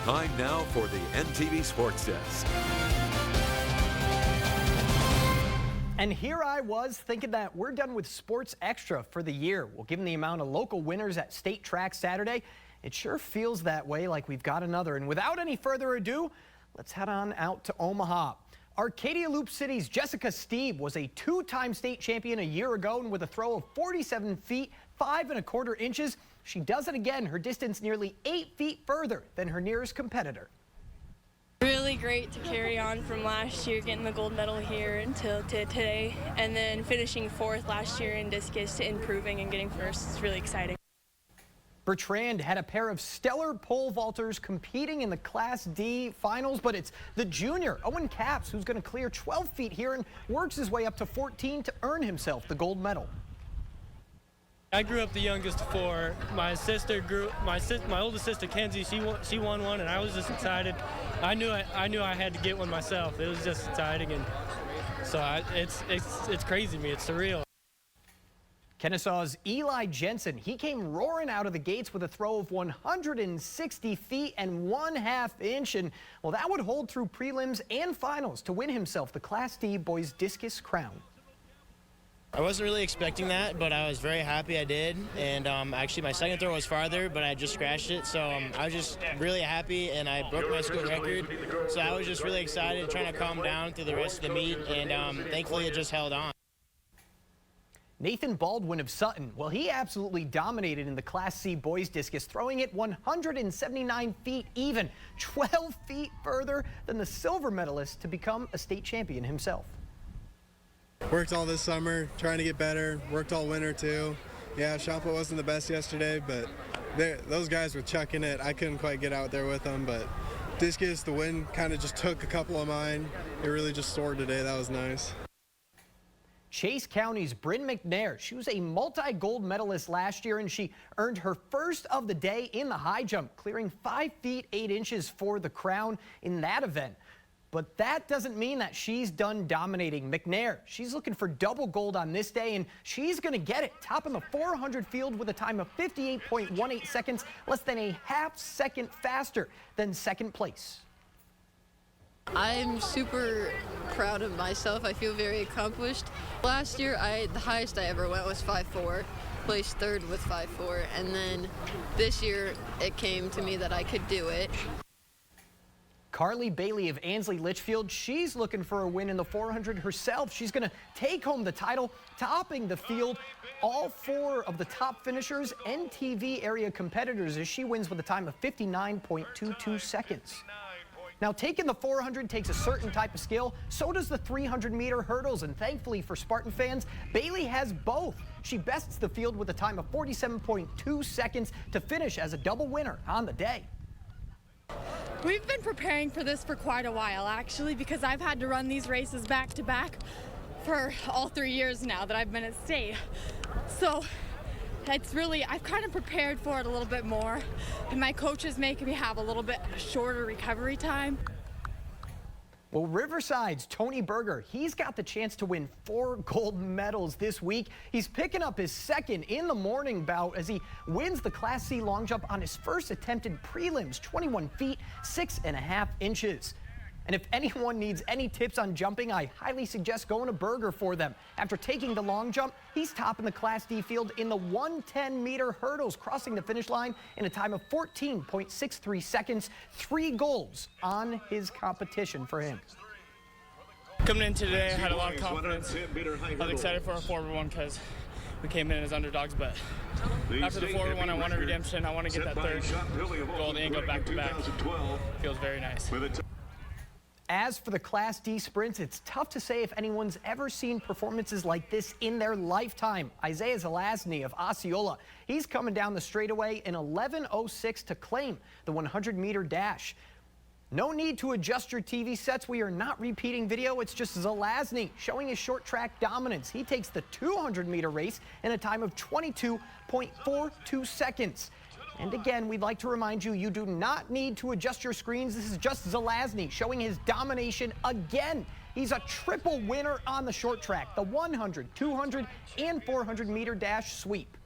Time now for the NTV Sports Desk. And here I was thinking that we're done with Sports Extra for the year. Well, given the amount of local winners at state track Saturday, it sure feels that way, like we've got another. And without any further ado, let's head on out to Omaha. Arcadia Loop City's Jessica Steeb was a two-time state champion a year ago, and with a throw of 47 feet, 5 1/4 inches, she does it again, her distance nearly 8 feet further than her nearest competitor. Really great to carry on from last year, getting the gold medal here until today, and then finishing 4th last year in discus to improving and getting 1st. It's really exciting. Bertrand had a pair of stellar pole vaulters competing in the Class D finals, but it's the junior, Owen Capps, who's going to clear 12 feet here and works his way up to 14 to earn himself the gold medal. I grew up the youngest of 4. My oldest sister Kenzie, she won one, and I was just excited. I knew I had to get one myself. It was just exciting, and so it's crazy to me. It's surreal. Kennesaw's Eli Jensen, he came roaring out of the gates with a throw of 160 feet and 1/2 inch, and well, that would hold through prelims and finals to win himself the Class D boys discus crown. I wasn't really expecting that, but I was very happy I did. And actually, my second throw was farther, but I just scratched it. So I was just really happy, and I broke my school record. So I was just really excited, trying to calm down through the rest of the meet, and thankfully it just held on. Nathan Baldwin of Sutton, well, he absolutely dominated in the Class C boys discus, throwing it 179 feet even, 12 feet further than the silver medalist to become a state champion himself. Worked all this summer, trying to get better. Worked all winter too. Yeah, shot put wasn't the best yesterday, but those guys were chucking it. I couldn't quite get out there with them, but discus, the wind kind of just took a couple of mine. It really just soared today. That was nice. Chase County's Bryn McNair, she was a multi-gold medalist last year, and she earned her first of the day in the high jump, clearing 5 feet 8 inches for the crown in that event. But that doesn't mean that she's done dominating. McNair, she's looking for double gold on this day, and she's going to get it. Topping the 400 field with a time of 58.18 seconds, less than a ½ second faster than second place. I'm super proud of myself. I feel very accomplished. Last year, the highest I ever went was 5'4", placed 3rd with 5'4", and then this year it came to me that I could do it. Carly Bailey of Ansley Litchfield, she's looking for a win in the 400 herself. She's going to take home the title, topping the field. All 4 of the top finishers and TV area competitors as she wins with a time of 59.22 seconds. Now, taking the 400 takes a certain type of skill. So does the 300-meter hurdles, and thankfully for Spartan fans, Bailey has both. She bests the field with a time of 47.2 seconds to finish as a double winner on the day. We've been preparing for this for quite a while, actually, because I've had to run these races back to back for all 3 years now that I've been at state. So it's really, I've kind of prepared for it a little bit more, and my coach is making me have a little bit shorter recovery time. Well, Riverside's Tony Berger, he's got the chance to win 4 gold medals this week. He's picking up his second in the morning bout as he wins the Class C long jump on his first attempted prelims, 21 feet, 6.5 inches. And if anyone needs any tips on jumping, I highly suggest going to Berger for them. After taking the long jump, he's topping the Class D field in the 110-meter hurdles, crossing the finish line in a time of 14.63 seconds. 3 golds on his competition for him. Coming in today, I had a lot of confidence. I was excited for our forward one because we came in as underdogs, but after the forward one, I wanted redemption. I want to get that 3rd gold and go back-to-back. Feels very nice. As for the Class D sprints, it's tough to say if anyone's ever seen performances like this in their lifetime. Isaiah Zelazny of Osceola, he's coming down the straightaway in 11:06 to claim the 100-meter dash. No need to adjust your TV sets. We are not repeating video. It's just Zelazny showing his short track dominance. He takes the 200-meter race in a time of 22.42 seconds. And again, we'd like to remind you, you do not need to adjust your screens. This is just Zelazny showing his domination again. He's a triple winner on the short track, the 100, 200, and 400-meter dash sweep.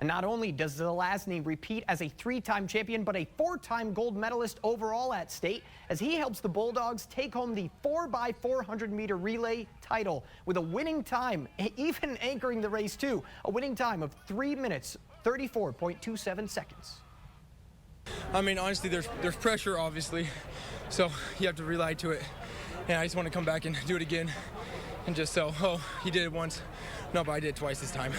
And not only does Zelazny repeat as a 3-time champion, but a 4-time gold medalist overall at state, as he helps the Bulldogs take home the 4x400-meter relay title with a winning time, even anchoring the race too, a winning time of 3 minutes, 34.27 seconds. I mean, honestly, there's pressure, obviously, so you have to rely to it. And I just want to come back and do it again, and just so, oh, he did it once. No, but I did it twice this time.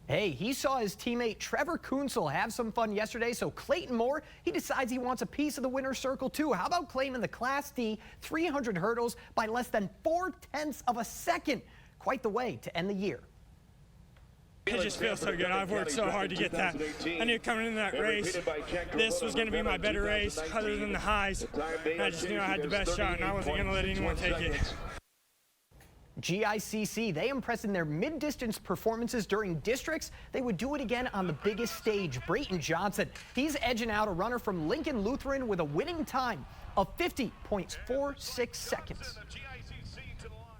Hey, he saw his teammate Trevor Kunsel have some fun yesterday, so Clayton Moore, he decides he wants a piece of the winner's circle too. How about claiming the Class D 300 hurdles by less than 0.4 of a second? Quite the way to end the year. It just feels so good. I've worked so hard to get that. I knew coming into that race, this was going to be my better race other than the highs. And I just knew I had the best shot, and I wasn't going to let anyone take it. GICC, they impressed in their mid-distance performances during districts. They would do it again on the biggest stage. Brayton Johnson, he's edging out a runner from Lincoln Lutheran with a winning time of 50.46 seconds.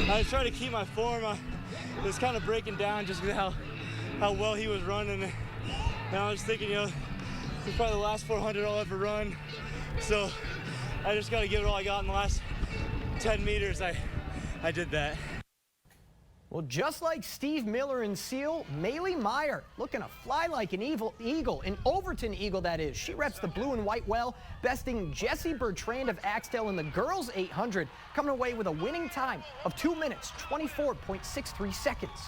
I was trying to keep my form. It was kind of breaking down just because how well he was running. And I was thinking, you know, it's probably the last 400 I'll ever run. So I just got to give it all I got in the last 10 meters. I did that. Well, just like Steve Miller and Seal, Maylee Meyer looking to fly like an eagle, an Overton Eagle that is. She reps the blue and white well, besting Jessie Bertrand of Axtell in the girls 800, coming away with a winning time of 2 minutes, 24.63 seconds.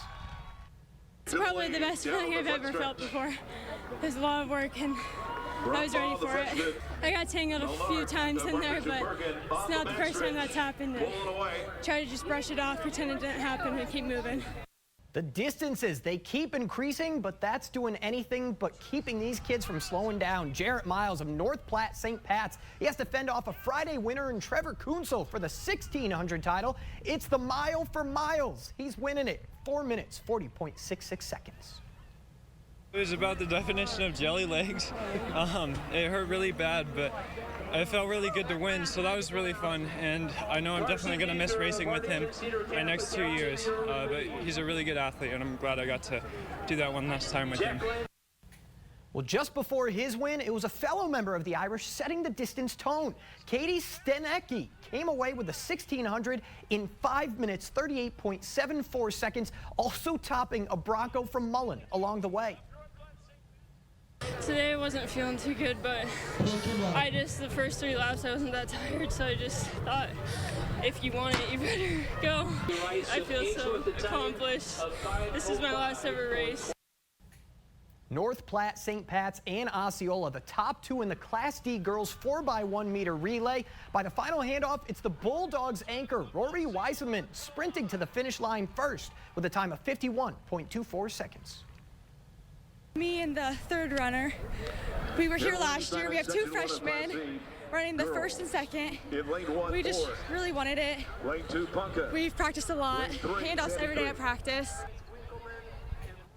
It's probably the best feeling I've ever felt before. There's a lot of work and I was ready for it. I got tangled a few times in there, but it's not the first time that's happened. Try to just brush it off, pretend it didn't happen, and keep moving. The distances, they keep increasing, but that's doing anything but keeping these kids from slowing down. Jarrett Miles of North Platte St. Pat's, he has to fend off a Friday winner in Trevor Kunsel for the 1600 title. It's the mile for Miles. He's winning it, 4 minutes, 40.66 seconds. It was about the definition of jelly legs. It hurt really bad, but it felt really good to win, so that was really fun. And I know I'm definitely going to miss racing with him my next 2 years, but he's a really good athlete, and I'm glad I got to do that one last time with him. Well, just before his win, it was a fellow member of the Irish setting the distance tone. Katie Stenecki came away with the 1600 in 5 minutes, 38.74 seconds, also topping a Bronco from Mullen along the way. Today I wasn't feeling too good, but the first 3 laps I wasn't that tired, so I just thought if you want it, you better go. I feel so accomplished. This is my last ever race. North Platte, St. Pat's, and Osceola, the top 2 in the Class D girls 4x1 meter relay. By the final handoff, it's the Bulldogs anchor, Rory Weiseman, sprinting to the finish line first with a time of 51.24 seconds. Me and the third runner, we were here last year. We have 2 freshmen running the first and second. We just really wanted it. We've practiced a lot, handoffs every day at practice.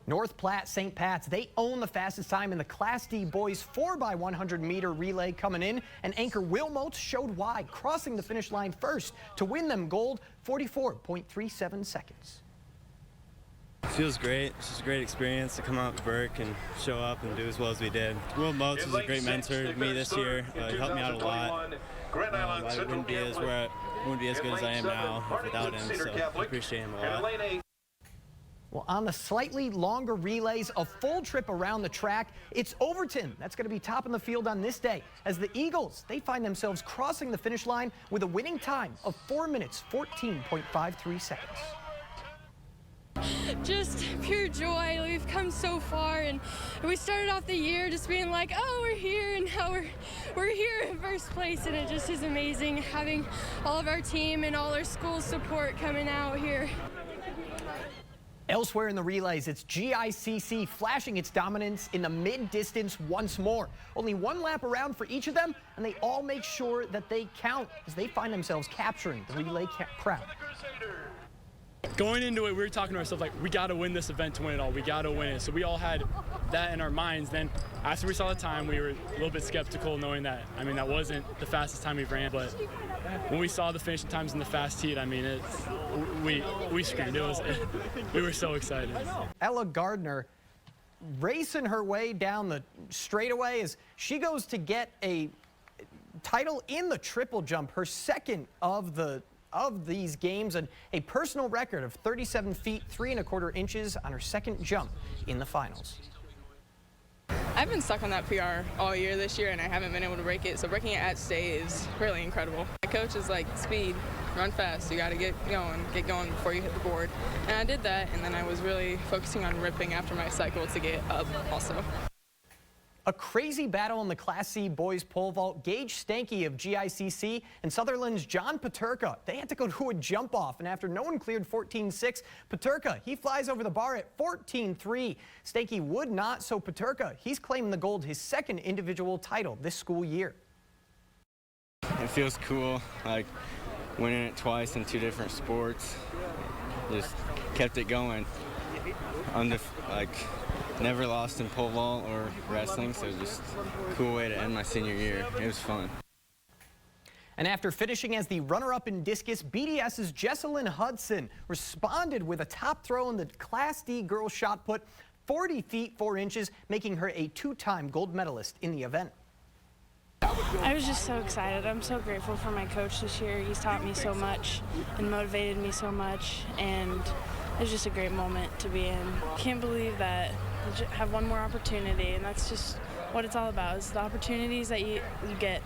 North Platte, St. Pat's, they own the fastest time in the Class D boys 4x100 meter relay coming in, and anchor Will Motes showed why, crossing the finish line first to win them gold, 44.37 seconds. It feels great. It's just a great experience to come out to Burke and show up and do as well as we did. Will Motes was a great mentor to me this year. He helped me out a lot. I wouldn't be as good as I am now without him, so I appreciate him a lot. Well, on the slightly longer relays, a full trip around the track, it's Overton that's going to be top in the field on this day, as the Eagles, they find themselves crossing the finish line with a winning time of 4 minutes, 14.53 seconds. Just pure joy. We've come so far, and we started off the year just being like, oh, we're here, and now we're here in first place, and it just is amazing having all of our team and all our school support coming out here. Elsewhere in the relays, it's GICC flashing its dominance in the mid-distance once more. Only 1 lap around for each of them, and they all make sure that they count as they find themselves capturing the relay crown. Going into it, we were talking to ourselves like, we got to win this event to win it all. We got to win it. So we all had that in our minds. Then after we saw the time, we were a little bit skeptical, knowing that, I mean, that wasn't the fastest time we've ran. But when we saw the finishing times in the fast heat, I mean, we screamed. We were so excited. Ella Gardner, racing her way down the straightaway as she goes to get a title in the triple jump, her second of these games, and a personal record of 37 feet 3 1/4 inches on her second jump in the finals. I've been stuck on that PR all year this year, and I haven't been able to break it, so breaking it at state is really incredible. My coach is like, speed, run fast, you got to get going before you hit the board. And I did that, and then I was really focusing on ripping after my cycle to get up also. A crazy battle in the Class C boys pole vault. Gage Stanky of GICC and Sutherland's John Paterka, they had to go to a jump off, and after no one cleared 14.6, Paterka, he flies over the bar at 14.3. Stanky would not, so Paterka, he's claiming the gold, his second individual title this school year. It feels cool, like winning it twice in 2 different sports. Just kept it going. Never lost in pole vault or wrestling, so just a cool way to end my senior year. It was fun. And after finishing as the runner-up in discus, BDS's Jesselyn Hudson responded with a top throw in the Class D girls shot put, 40 feet 4 inches, making her a 2-time gold medalist in the event. I was just so excited. I'm so grateful for my coach this year. He's taught me so much and motivated me so much, and it was just a great moment to be in. Can't believe that I have one more opportunity, and that's just what it's all about, is the opportunities that you get